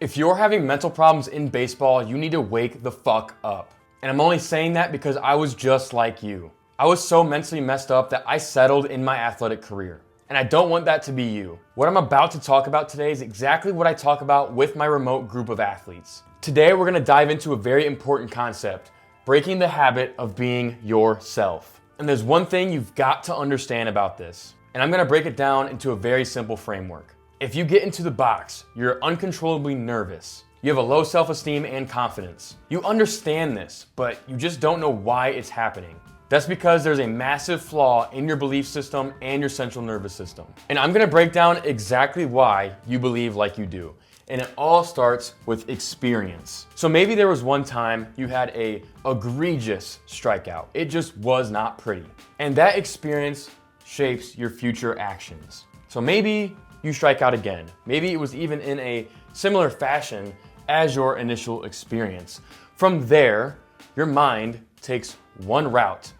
If you're having mental problems in baseball, you need to wake the fuck up. And I'm only saying that because I was just like you. I was so mentally messed up that I settled in my athletic career. And I don't want that to be you. What I'm about to talk about today is exactly what I talk about with my remote group of athletes. Today, we're gonna dive into a very important concept, breaking the habit of being yourself. And there's one thing you've got to understand about this. And I'm gonna break it down into a very simple framework. If you get into the box, you're uncontrollably nervous. You have a low self-esteem and confidence. You understand this, but you just don't know why it's happening. That's because there's a massive flaw in your belief system and your central nervous system. And I'm gonna break down exactly why you believe like you do. And it all starts with experience. So maybe there was one time you had a egregious strikeout. It just was not pretty. And that experience shapes your future actions. So maybe you strike out again. Maybe it was even in a similar fashion as your initial experience. From there, your mind takes one route,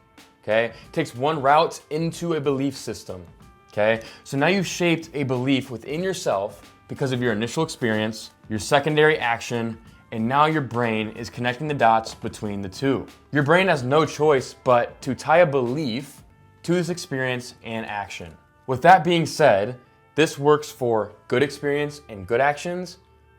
okay? Takes one route into a belief system, okay? So now you've shaped a belief within yourself because of your initial experience, your secondary action, and now your brain is connecting the dots between the two. Your brain has no choice but to tie a belief to this experience and action. With that being said, this works for good experience and good actions,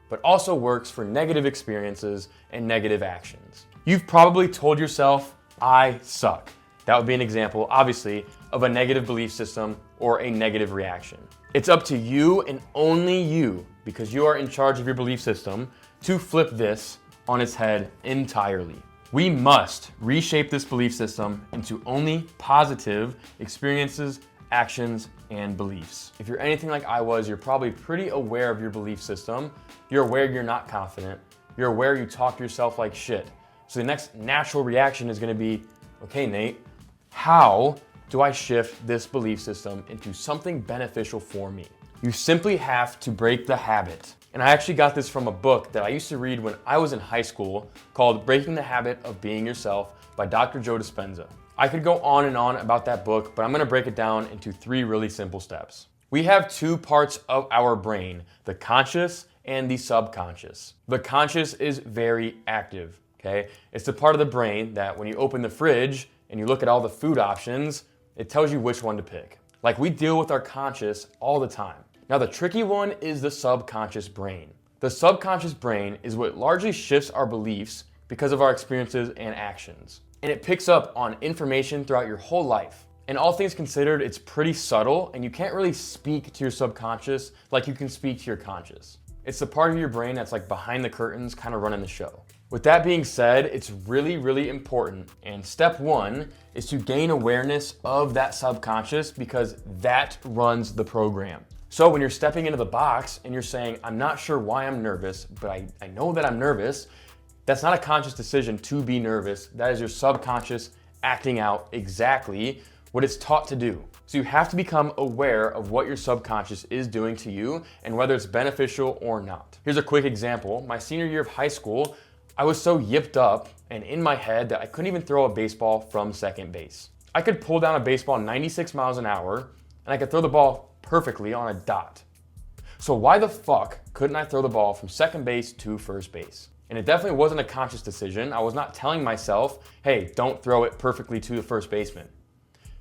but also works for negative experiences and negative actions. You've probably told yourself, I suck. That would be an example, obviously, of a negative belief system or a negative reaction. It's up to you and only you, because you are in charge of your belief system, to flip this on its head entirely. We must reshape this belief system into only positive experiences, actions, and beliefs. If you're anything like I was, you're probably pretty aware of your belief system. You're aware you're not confident. You're aware you talk to yourself like shit. So the next natural reaction is gonna be, okay, Nate, how do I shift this belief system into something beneficial for me? You simply have to break the habit. And I actually got this from a book that I used to read when I was in high school called Breaking the Habit of Being Yourself by Dr. Joe Dispenza. I could go on and on about that book, but I'm gonna break it down into 3 really simple steps. We have 2 parts of our brain, the conscious and the subconscious. The conscious is very active, okay? It's the part of the brain that when you open the fridge and you look at all the food options, it tells you which one to pick. Like, we deal with our conscious all the time. Now, the tricky one is the subconscious brain. The subconscious brain is what largely shifts our beliefs because of our experiences and actions. And it picks up on information throughout your whole life. And all things considered, it's pretty subtle, and you can't really speak to your subconscious like you can speak to your conscious. It's the part of your brain that's like behind the curtains, kind of running the show. With that being said, it's really, really important. And step 1 is to gain awareness of that subconscious, because that runs the program. So when you're stepping into the box and you're saying, I'm not sure why I'm nervous, but I know that I'm nervous, that's not a conscious decision to be nervous. That is your subconscious acting out exactly what it's taught to do. So you have to become aware of what your subconscious is doing to you and whether it's beneficial or not. Here's a quick example. My senior year of high school, I was so yipped up and in my head that I couldn't even throw a baseball from second base. I could pull down a baseball 96 miles an hour and I could throw the ball perfectly on a dot. So why the fuck couldn't I throw the ball from second base to first base? And it definitely wasn't a conscious decision. I was not telling myself, hey, don't throw it perfectly to the first baseman.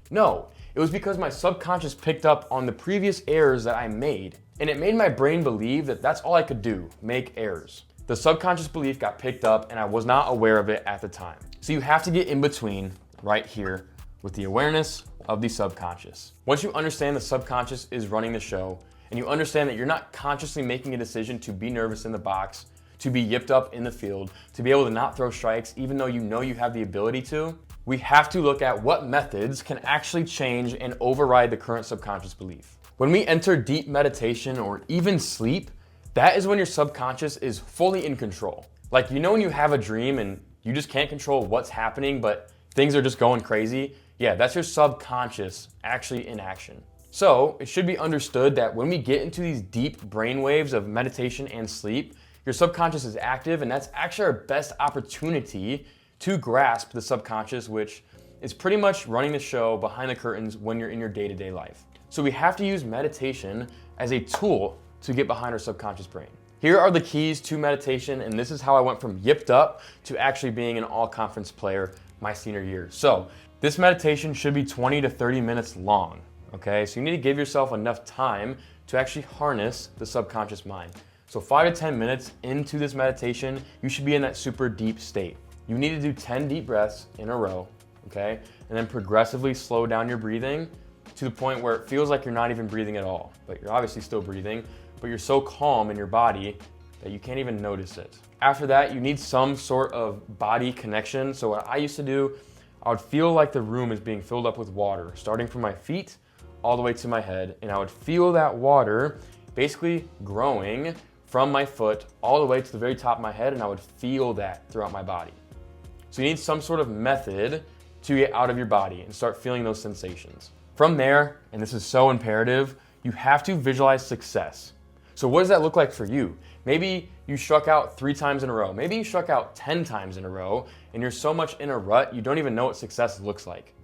No, it was because my subconscious picked up on the previous errors that I made, and it made my brain believe that that's all I could do, make errors. The subconscious belief got picked up and I was not aware of it at the time. So you have to get in between right here with the awareness of the subconscious. Once you understand the subconscious is running the show, and you understand that you're not consciously making a decision to be nervous in the box, to be yipped up in the field, to be able to not throw strikes even though you know you have the ability to, we have to look at what methods can actually change and override the current subconscious belief. When we enter deep meditation or even sleep, that is when your subconscious is fully in control. Like, you know when you have a dream and you just can't control what's happening, but things are just going crazy? Yeah, that's your subconscious actually in action. So it should be understood that when we get into these deep brain waves of meditation and sleep, your subconscious is active, and that's actually our best opportunity to grasp the subconscious, which is pretty much running the show behind the curtains when you're in your day-to-day life. So we have to use meditation as a tool to get behind our subconscious brain. Here are the keys to meditation, and this is how I went from yipped up to actually being an all-conference player my senior year. So this meditation should be 20 to 30 minutes long, okay? So you need to give yourself enough time to actually harness the subconscious mind. So 5 to 10 minutes into this meditation, you should be in that super deep state. You need to do 10 deep breaths in a row, okay? And then progressively slow down your breathing to the point where it feels like you're not even breathing at all, but you're obviously still breathing, but you're so calm in your body that you can't even notice it. After that, you need some sort of body connection. So what I used to do, I would feel like the room is being filled up with water, starting from my feet all the way to my head, and I would feel that water basically growing from my foot all the way to the very top of my head, and I would feel that throughout my body. So you need some sort of method to get out of your body and start feeling those sensations. From there, and this is so imperative, you have to visualize success. So what does that look like for you? Maybe you struck out 3 times in a row. Maybe you struck out 10 times in a row, and you're so much in a rut, you don't even know what success looks like.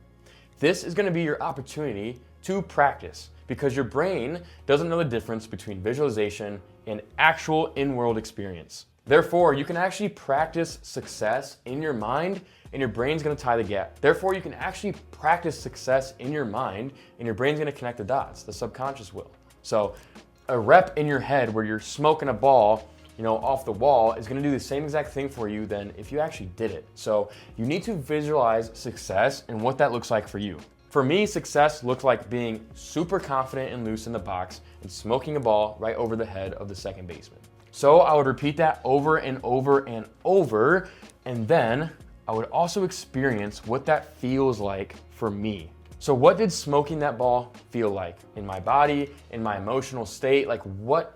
This is gonna be your opportunity to practice, because your brain doesn't know the difference between visualization and actual in-world experience. Therefore, you can actually practice success in your mind, and your brain's gonna tie the gap. Therefore, you can actually practice success in your mind, and your brain's gonna connect the dots, the subconscious will. So a rep in your head where you're smoking a ball, off the wall is gonna do the same exact thing for you than if you actually did it. So you need to visualize success and what that looks like for you. For me, success looked like being super confident and loose in the box and smoking a ball right over the head of the second baseman. So I would repeat that over and over and over, and then I would also experience what that feels like for me. So what did smoking that ball feel like in my body, in my emotional state? Like what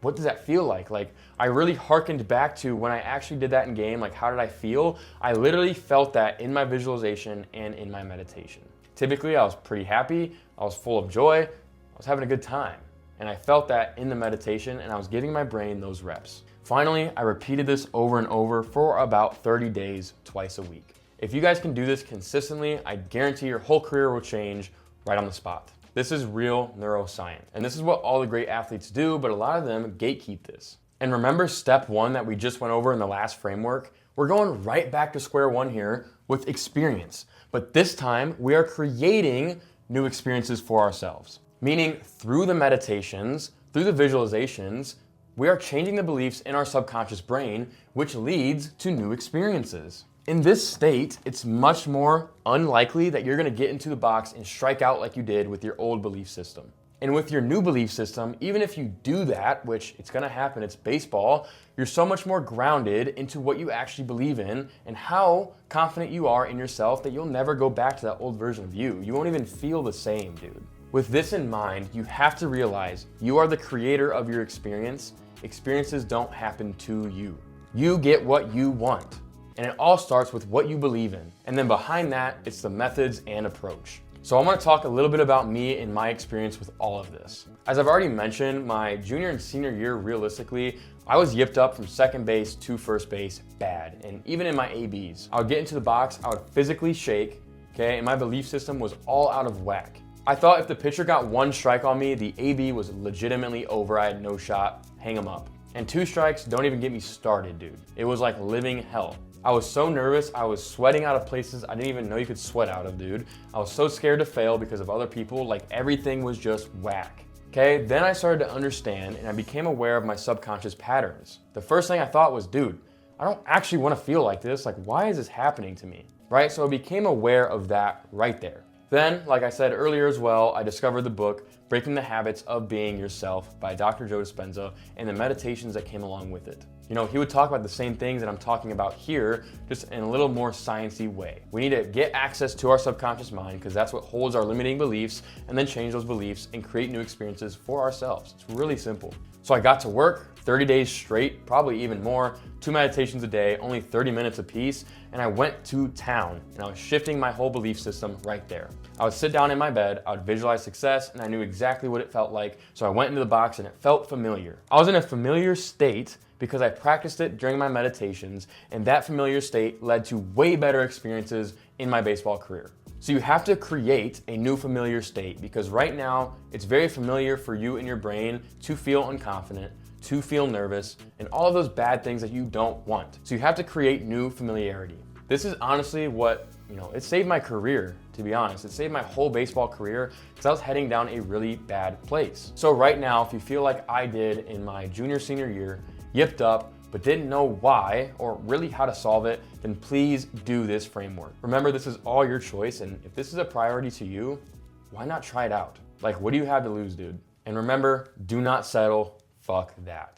does that feel like? Like I really hearkened back to when I actually did that in game, like how did I feel? I literally felt that in my visualization and in my meditation. Typically, I was pretty happy, I was full of joy, I was having a good time. And I felt that in the meditation, and I was giving my brain those reps. Finally, I repeated this over and over for about 30 days, twice a week. If you guys can do this consistently, I guarantee your whole career will change right on the spot. This is real neuroscience. And this is what all the great athletes do, but a lot of them gatekeep this. And remember step 1 that we just went over in the last framework? We're going right back to square one here with experience. But this time, we are creating new experiences for ourselves. Meaning through the meditations, through the visualizations, we are changing the beliefs in our subconscious brain, which leads to new experiences. In this state, it's much more unlikely that you're gonna get into the box and strike out like you did with your old belief system. And with your new belief system, even if you do that, which it's gonna happen, it's baseball, you're so much more grounded into what you actually believe in and how confident you are in yourself that you'll never go back to that old version of you. You won't even feel the same, dude. With this in mind, you have to realize you are the creator of your experience. Experiences don't happen to you. You get what you want. And it all starts with what you believe in. And then behind that, it's the methods and approach. So I want to talk a little bit about me and my experience with all of this. As I've already mentioned, my junior and senior year, realistically, I was yipped up from second base to first base bad. And even in my ABs, I would get into the box, I would physically shake, okay? And my belief system was all out of whack. I thought if the pitcher got 1 strike on me, the AB was legitimately over. I had no shot, hang him up. And 2 strikes, don't even get me started, dude. It was like living hell. I was so nervous, I was sweating out of places I didn't even know you could sweat out of, dude. I was so scared to fail because of other people, like everything was just whack. Okay, then I started to understand and I became aware of my subconscious patterns. The first thing I thought was, dude, I don't actually want to feel like this. Like, why is this happening to me? Right? So I became aware of that right there. Then, like I said earlier as well, I discovered the book, Breaking the Habits of Being Yourself by Dr. Joe Dispenza and the meditations that came along with it. He would talk about the same things that I'm talking about here, just in a little more sciencey way. We need to get access to our subconscious mind because that's what holds our limiting beliefs, and then change those beliefs and create new experiences for ourselves. It's really simple. So I got to work 30 days straight, probably even more, 2 meditations a day, only 30 minutes a piece, and I went to town and I was shifting my whole belief system right there. I would sit down in my bed, I would visualize success, and I knew exactly what it felt like, so I went into the box and it felt familiar. I was in a familiar state because I practiced it during my meditations, and that familiar state led to way better experiences in my baseball career. So you have to create a new familiar state because right now it's very familiar for you in your brain to feel unconfident, to feel nervous, and all of those bad things that you don't want. So you have to create new familiarity. This is honestly what, it saved my career, to be honest. It saved my whole baseball career because I was heading down a really bad place. So right now, if you feel like I did in my junior, senior year, yipped up, but didn't know why or really how to solve it, then please do this framework. Remember, this is all your choice, and if this is a priority to you, why not try it out? Like, what do you have to lose, dude? And remember, do not settle. Fuck that.